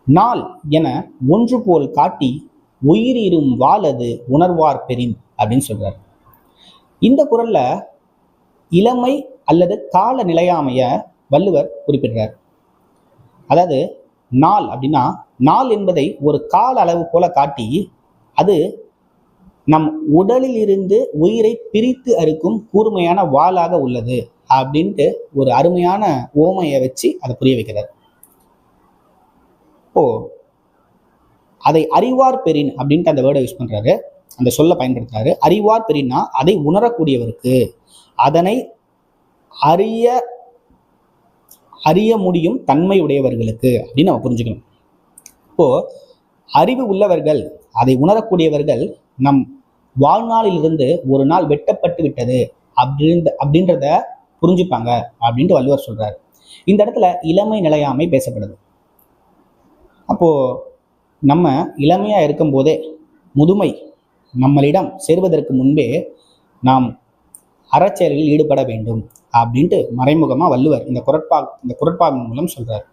நாள் என ஒன்று போல் காட்டி உயிரிரும் வாழது உணர்வார் பெறின் அப்படின்னு சொல்றார். இந்த குறள்ல இளமை அல்லது கால நிலையாமைய வள்ளுவர் குறிப்பிடுறார். அதாவது நாள் அப்படின்னா, நாள் என்பதை ஒரு கால அளவு போல காட்டி அது நம் உடலில் இருந்து உயிரை பிரித்து அறுக்கும் கூர்மையான வாளாக உள்ளது அப்படின்ட்டு ஒரு அருமையான ஓமையை வச்சு அதை புரிய வைக்கிறார். இப்போ அதை அறிவார் பெறின் அப்படின்ட்டு அந்த வேர்டை யூஸ் பண்றாரு, அந்த சொல்ல பயன்படுத்துறாரு. அறிவார் பெறின்னா அதை உணரக்கூடியவருக்கு, அதனை அறிய அறிய முடியும் தன்மை உடையவர்களுக்கு அப்படின்னு நம்ம புரிஞ்சுக்கணும். இப்போ அறிவு உள்ளவர்கள், அதை உணரக்கூடியவர்கள் நம் வாழ்நாளிலிருந்து ஒரு நாள் வெட்டப்பட்டு விட்டது அப்படின்றத புரிஞ்சுப்பாங்க அப்படின்ட்டு வள்ளுவர் சொல்றாரு. இந்த இடத்துல இளமை நிலையாமை பேசப்படுது. அப்போ நம்ம இளமையா இருக்கும் போதே முதுமை நம்மளிடம் சேர்வதற்கு முன்பே நாம் அறச்செயலில் ஈடுபட வேண்டும் அப்படின்ட்டு மறைமுகமா வள்ளுவர் இந்த குறட்பாவின் மூலம் சொல்றார்.